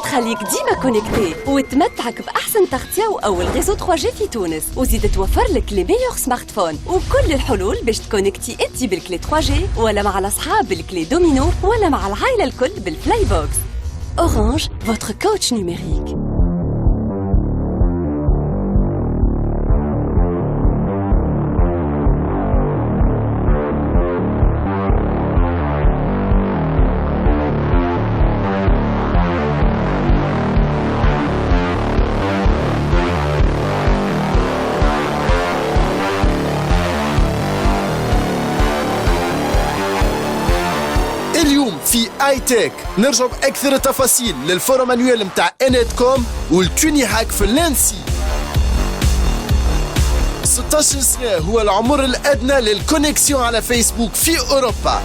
تخليك ديما كونيكتي وتمتعك بأحسن تغطية وأول ريزو 3G في تونس، وزيد توفر لك لي ميور سمارت فون وكل الحلول باش تكونيكتي انت بالكلي 3G ولا مع الأصحاب بالكلي دومينو ولا مع العائلة الكل بالفلاي بوكس. Orange, votre coach numérique. اليوم في اي تيك نرجع باكثر التفاصيل للفورم انويل نتاع انيت كوم والتوني هاك في اللانسي. 16 سنة هو العمر الأدنى للكونيكسيون على فيسبوك في أوروبا.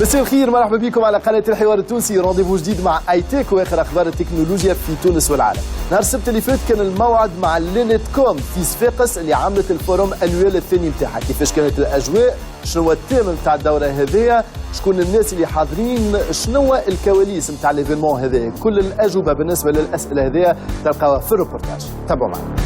مساء الخير، مرحبا بكم على قناة الحوار التونسي، رونديفو جديد مع اي تيك واخر اخبار التكنولوجيا في تونس والعالم. نهار السبت اللي فات كان الموعد مع لينت كوم في صفاقس اللي عملت الفوروم انويل الثاني نتاعها. كيفاش كانت الاجواء؟ شنو التيم نتاع الدوره هذيا؟ شكون الناس اللي حاضرين؟ شنو الكواليس نتاع ليفينمون هذايا؟ كل الاجوبه بالنسبه للاسئله هذيا تلقاوها في الروبورتاج. تابعوا معنا.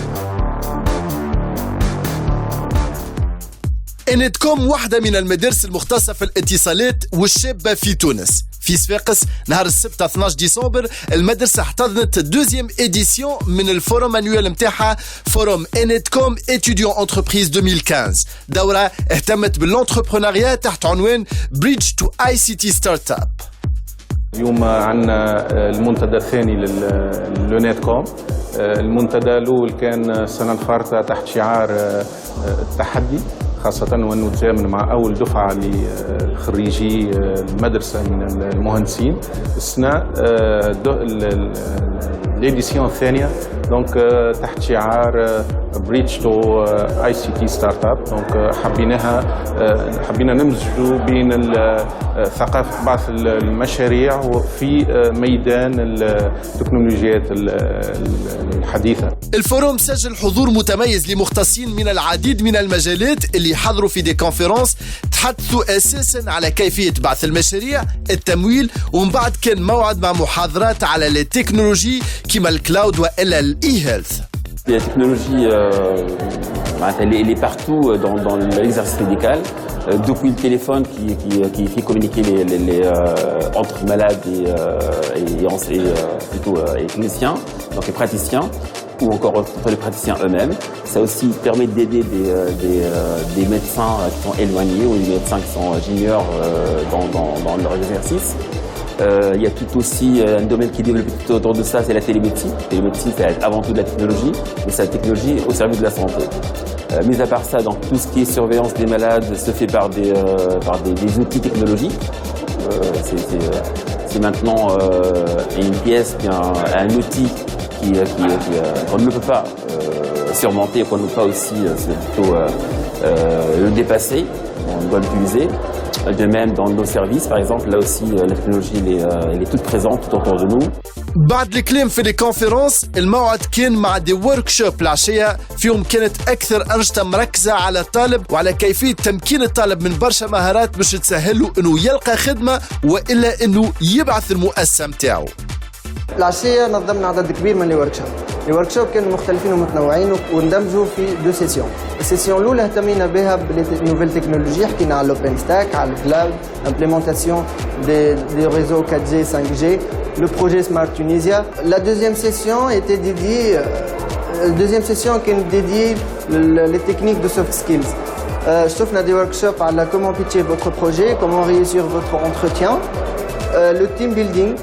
انيت كوم واحدة من المدارس المختصة في الاتصالات والشابة في تونس. في صفاقس نهار السبت 12 ديسمبر المدرسة احتضنت دوزيام اديسيون من الفوروم انويل متاعها، فوروم انيت كوم اتيديون انتربريز 2015. دورة اهتمت بالانتربرونيا تحت عنوان بريدج تو اي سي تي ستارت اب. اليوم عندنا المنتدى الثاني للنت كوم. المنتدى الأول كان السنة الفارطة تحت شعار التحدي، خاصة وأنه تزامن مع أول دفعة لخريجي المدرسة من المهندسين. السنة الإديسيون الثانية دونك تحت شعار بريتش تو اي سي تي ستارت اب. دونك حبينا نمزجوا بين ثقافة بعض المشاريع وفي ميدان التكنولوجيات الحديثة. الفوروم سجل حضور متميز لمختصين من العديد من المجالات اللي حضروا في دي كونفرنس تحدثوا اساسا على كيفية بعث المشاريع، التمويل، ومن بعد كان موعد مع محاضرات على التكنولوجي كما الكلاود والا الاي هيلث. La technologie elle est partout dans l'exercice médical, depuis le téléphone qui fait communiquer entre malades et cliniciens, donc les praticiens, ou encore entre les praticiens eux-mêmes. Ça aussi permet d'aider des médecins qui sont éloignés ou des médecins qui sont juniors dans leur exercice. Il y a tout aussi un domaine qui est développé tout autour de ça, c'est la télémédecine. La télémédecine, c'est avant tout de la technologie, mais c'est la technologie au service de la santé. Mis à part ça, donc, tout ce qui est surveillance des malades se fait par des outils technologiques. C'est maintenant une pièce, un outil qu'on ne peut pas surmonter, qu'on ne peut pas aussi plutôt le dépasser. On doit l'utiliser. De même dans nos services, par exemple, là aussi la technologie elle est toute présente tout autour de nous. بعد الكلام في لي كونفيرونس الموعد كان مع دي ورك شوب العشية فيهم كانت أكثر أنشطة مركزة على الطالب وعلى كيفية تمكين الطالب من برشا مهارات باش تسهله إنه يلقى خدمة وإلا إنه يبعث المؤسسة متاعه. العشية نظمنا عدد كبير من الورك شوب كانوا مختلفين ومتنوعين واندمجوا في دو سيسيون. السيسيون الأولى اهتمينا بها بالنوفيل تكنولوجي، حكينا على الأوبن ستاك، على الكلاود، ل'implémentation des réseaux 4G, 5G, le projet Smart Tunisia. La deuxième session était dédiée les techniques de soft skills. شفنا des workshops على comment pitcher votre projet, comment réussir votre entretien, le team building.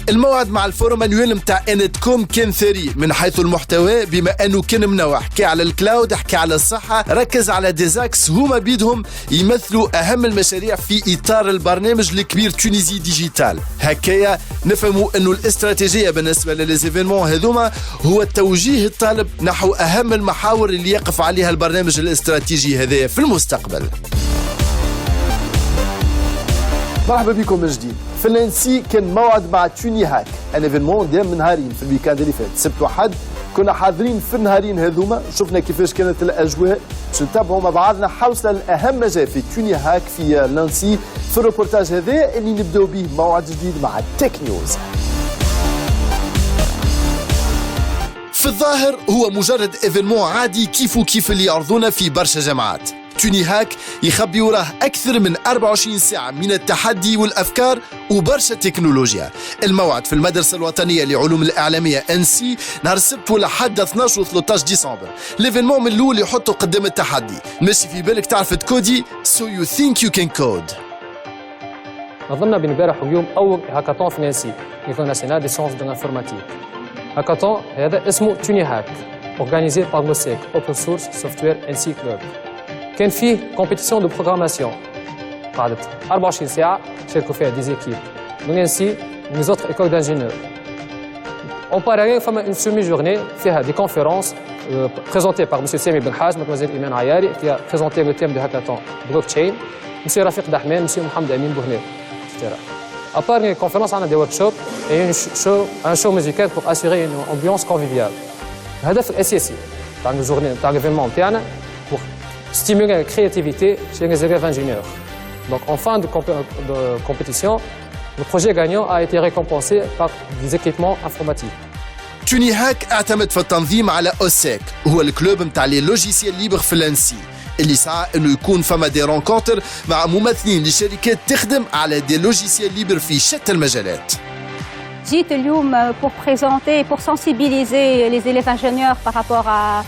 الموعد مع الفوروم انويل متاع انيت كوم كان ثري من حيث المحتوى، بما انه كان منوع، حكى على الكلاود، حكى على الصحه، ركز على ديزاكس هما بيدهم يمثلوا اهم المشاريع في اطار البرنامج الكبير تونيزي ديجيتال. هكايا نفهموا انه الاستراتيجيه بالنسبه لليزيفينمون هذوما هو توجيه الطالب نحو اهم المحاور اللي يقف عليها البرنامج الاستراتيجي هذا في المستقبل. مرحبا بكم من جديد. في الانسي كان موعد مع توني هاك، ان ايفينمون دام من نهارين في الويكاند اللي فات، سبت وحد كنا حاضرين في النهارين هذوما، شفنا كيفاش كانت الاجواء، باش نتابعوا مع بعضنا حوصله الاهم ما جاء في توني هاك في لانسي في الروبورتاج هذا اللي نبداو به موعد جديد مع تك نيوز. في الظاهر هو مجرد ايفينمون عادي كيف اللي يعرضونه في برشا جامعات. توني هاك يخبي وراه أكثر من 24 ساعة من التحدي والأفكار وبرشا تكنولوجيا. الموعد في المدرسة الوطنية لعلوم الإعلامية أنسي نهار السبت ولا حد 12 و 13 ديسمبر. ليفينمون من الأول يحطوا قدام التحدي، ماشي في بالك تعرف تكودي so you think you can code. نظمنا بين امبارح واليوم أول هاكاطون في نانسي نيفو ناسيونال دي سيونس دو لانفورماتيك. هاكاطون هذا اسمه توني هاك اورغانيزي بار لوسيك اوبن سورس سوفتوير انسي كلوب. كان فيه كومبيتيسيون دو بروغراماسيون قعدت 24 ساعة شاركوا فيها دي زيكيب من انسي من زوتر ايكول دانجينيور. اون باراليل فما اون سيمي جورني فيها دي كونفيرونس بريزونتي بار مسيو سامي بن حاج مدموزيل ايمان عياري كي بريزونتي لو تيم دو هاكاطون بلوك تشين، مسيو رفيق دحمان، مسيو محمد امين بوهنير etc. À part les conférences, on a des workshops et un show musical pour assurer une ambiance conviviale. الهدف الأساسي تاع الجورني تاع l'événement تاعنا pour stimuler la créativité chez les élèves ingénieurs. Donc en fin de compétition, le projet gagnant a été récompensé par des équipements informatiques. توني هاك اعتمد في التنظيم على اوسيك، هو الكلوب نتاع لي لوجيسيال ليبر في الانسي اللي سعى انه يكون فما دي رونكونتر مع ممثلين لشركات تخدم على دي لوجيسيال ليبر في شتى المجالات. جيت اليوم pour présenter, pour sensibiliser les élèves ingénieurs par rapport à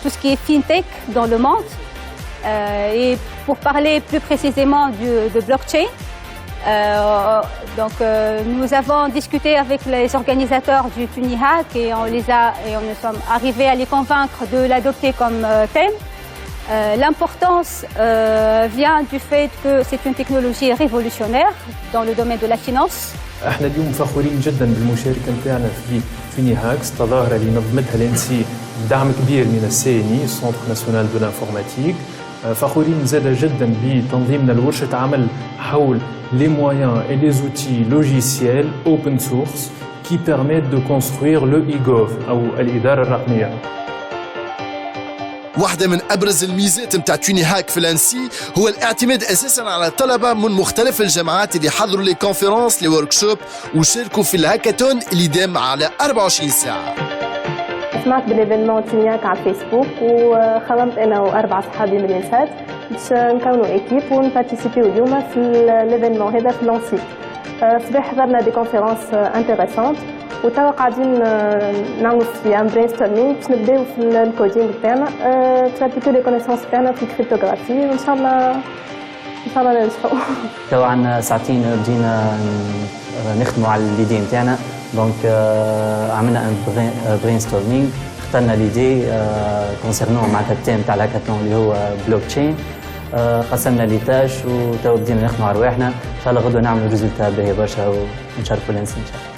tout ce qui est fintech dans le monde et pour parler plus précisément de blockchain. Donc nous avons discuté avec les organisateurs du Tuni Hack et on nous sommes arrivés à les convaincre de l'adopter comme thème. L'importance vient du fait que c'est une technologie révolutionnaire dans le domaine de la finance. احنا اليوم فخورين جدا بالمشاركه نتاعنا في توني هاكس، تظاهره اللي نظمتها الانسي بدعم كبير من السيني سونتر ناسيونال دو لانفورماتيك. فخورين زاد جدا بتنظيمنا لورشه عمل حول les moyens et les outils logiciels open source qui permettent de construire le e-gov أو الإدارة الرقمية. واحدة من أبرز الميزات متاع توني هاك في الانسي هو الاعتماد أساساً على طلبة من مختلف الجامعات اللي حضروا لي كونفيرونس لي وركشوب وشاركوا في الهاكاثون اللي دام على 24 ساعة. سمعت بالايفينمون توني هاك على الفيسبوك وخدمت أنا وأربعة صحابي من الإنسات باش نكونوا ايكيب ونبارتيسيبيو اليوم في الايفينمون هذا في لونسي. صباح حضرنا دي كونفيرونس انتريسونت وتوا قاعدين نعملوا في ان برين ستورمينغ باش نبداو في الكودينغ تاعنا ترابيكو لي كونيسونس تاعنا في الكريبتوغرافي وان شاء الله ننجحوا. توا عندنا ساعتين بدينا نخدموا على ليدي نتاعنا، دونك عملنا ان برين ستورمينغ اخترنا ليدي كونسيرنون معناتها التيم تاع الهاكاثون اللي هو بلوك تشين. قسمنا لي تاش وتوا بدينا نخدموا على رواحنا، ان شاء الله غدوه نعملوا ريزولتا باهي برشا ونشاركوا الانسي ان شاء الله.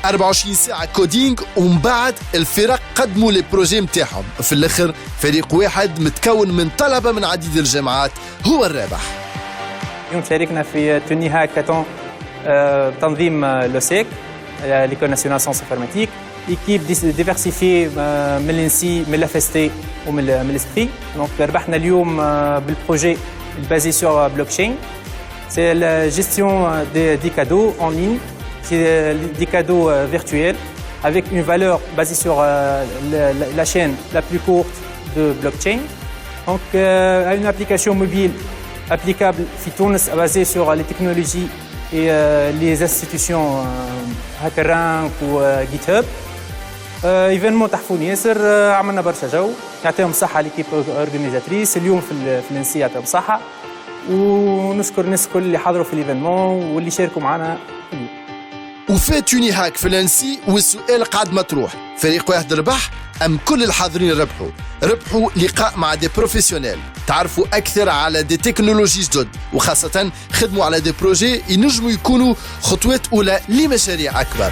24 ساعة كودينغ ومن بعد الفرق قدموا لي بروجي نتاعهم، في الاخر فريق واحد متكون من طلبة من عديد الجامعات هو الرابح. اليوم شاركنا في توني هاكاثون تنظيم لوسيك ليكول ناسيونال سيونس انفورماتيك، ايكيب ديفيرسيفي من الانسي من الاف اس تي ومن الاسبري. دونك ربحنا اليوم بالبروجي basé sur blockchain. C'est la gestion des cadeaux en ligne, c'est des cadeaux virtuels avec une valeur basée sur la chaîne la plus courte de blockchain. Donc une application mobile applicable في تونس basée sur les technologies et les institutions HackerRank ou GitHub. ايفينمون تحفون ياسر، عملنا برشا جو، يعطيهم الصحة ليكيب اورغانيزاتريس اليوم في الانسي، يعطيهم الصحة، ونشكر الناس الكل اللي حضروا في الايفينمون واللي شاركوا معنا اليوم. وفي توني هاك في الانسي والسؤال قاعد مطروح، فريق واحد ربح ام كل الحاضرين ربحوا لقاء مع دي بروفيسيونيل تعرفوا اكثر على دي تكنولوجي جدد، وخاصة خدموا على دي بروجي ينجموا يكونوا خطوات اولى لمشاريع اكبر.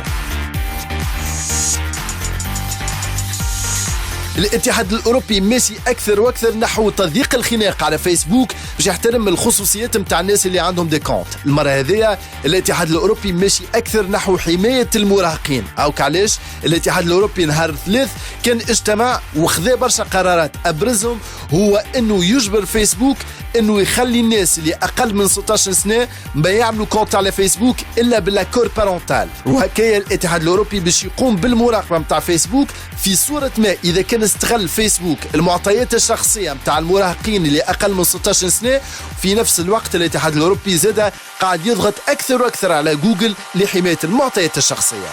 الاتحاد الأوروبي ماشي أكثر وأكثر نحو تضييق الخناق على فيسبوك باش يحترم الخصوصيات متاع الناس اللي عندهم دي كونت. المرة هذه الاتحاد الأوروبي ماشي أكثر نحو حماية المراهقين. أو علاش الاتحاد الأوروبي نهار 3 كان اجتمع وخذا برشا قرارات، أبرزهم هو أنه يجبر فيسبوك انه يخلي الناس اللي اقل من 16 سنه ما يعملوا كونت على فيسبوك الا بالاكور بارونتال. وهكايا الاتحاد الاوروبي باش يقوم بالمراقبه نتاع فيسبوك في صوره ما اذا كان استغل فيسبوك المعطيات الشخصيه نتاع المراهقين اللي اقل من 16 سنه. في نفس الوقت الاتحاد الاوروبي زاد قاعد يضغط اكثر واكثر على جوجل لحمايه المعطيات الشخصيه.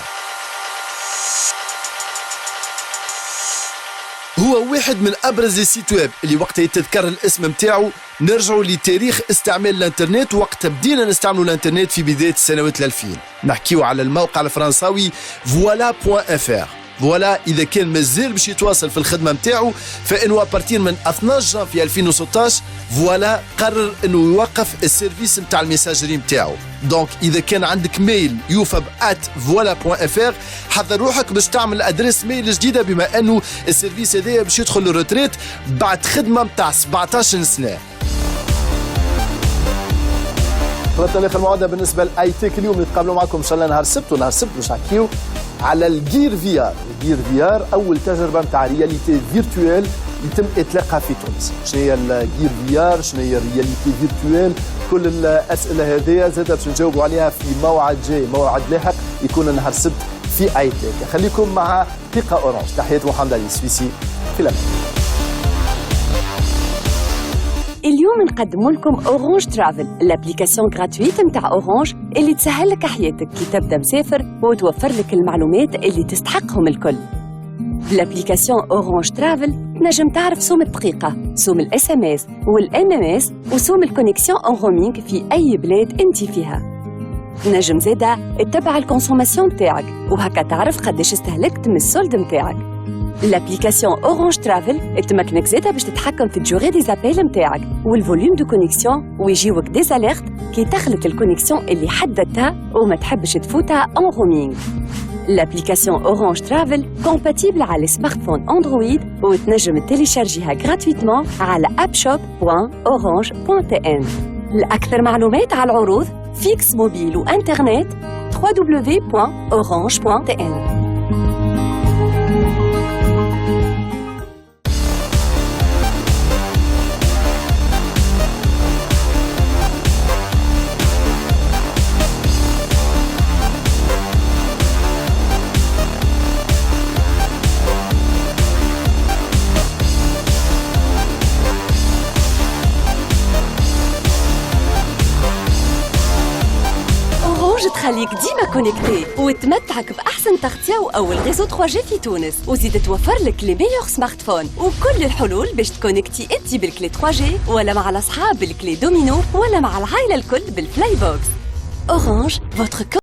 هو واحد من ابرز السيت ويب اللي وقت يتذكر الاسم نتاعو نرجعوا لتاريخ استعمال الانترنت وقت بدينا نستعملوا الانترنت في بدايه السنوات 2000. نحكيو على الموقع الفرنساوي voila.fr. فوالا اذا كان مازال باش يتواصل في الخدمه نتاعو فانه ابارتير من 12 جانفي 2016 فوالا قرر انه يوقف السيرفيس نتاع الميساجري نتاعو. دونك اذا كان عندك ميل yufab@voila.fr حضر روحك باش تعمل ادريس ميل جديده بما انه السيرفيس هذايا باش يدخل للروتريت بعد خدمه نتاع 17 سنه. خلطنا اخر موعدنا بالنسبه لاي تيك. اليوم نتقابلوا معكم ان شاء الله نهار السبت، ونهار السبت باش نحكيو على الجير في ار. الجير في ار اول تجربه نتاع رياليتي فيرتوال يتم اطلاقها في تونس. شنو هي الجير في ار؟ شنو هي الرياليتي فيرتوال؟ كل الاسئله هذه زاد باش نجاوبوا عليها في موعد جاي، موعد لاحق يكون نهار السبت في اي تيك. خليكم مع دقيقه اورانج. تحيات محمد علي السويسي في الامان. اليوم نقدموا لكم اورانج ترافل، الابليكاسيون غراتويت نتاع اورانج اللي تسهل لك حياتك كي تبدا مسافر وتوفر لك المعلومات اللي تستحقهم الكل. بالابليكاسيون اورانج ترافل تنجم تعرف سوم الدقيقه، سوم الاس ام اس والام ام اس وسوم الكونيكسيون اون رومينغ في اي بلاد انت فيها. تنجم زاده تتبع الكونسوماسيون نتاعك وهكا تعرف قداش استهلكت من السولد نتاعك. الابليكاسيون اورانج ترافل تمكنك زاده باش تتحكم في الجوري دي زابيل نتاعك والفوليوم دو كونيكسيون ويجيوك دي زاليرت كي تخلط الكونيكسيون اللي حددتها وما تحبش تفوتها اون رومينغ. الابليكاسيون اورانج ترافل كومباتيبل على سمارت فون اندرويد وتنجم تيليشارجيها غراتويتمون على appshop.orange.tn. لأكثر معلومات على العروض فيكس موبيل وانترنت www.orange.tn. تخليك ديما كونيكتي وتمتعك بأحسن تغطية وأول ريزو 3G في تونس، وزيد توفر لك لي ميور سمارت فون وكل الحلول باش تكونيكتي انتي بالكلي 3G ولا مع الأصحاب بالكلي دومينو ولا مع العائلة الكل بالفلاي بوكس. أورانج، votre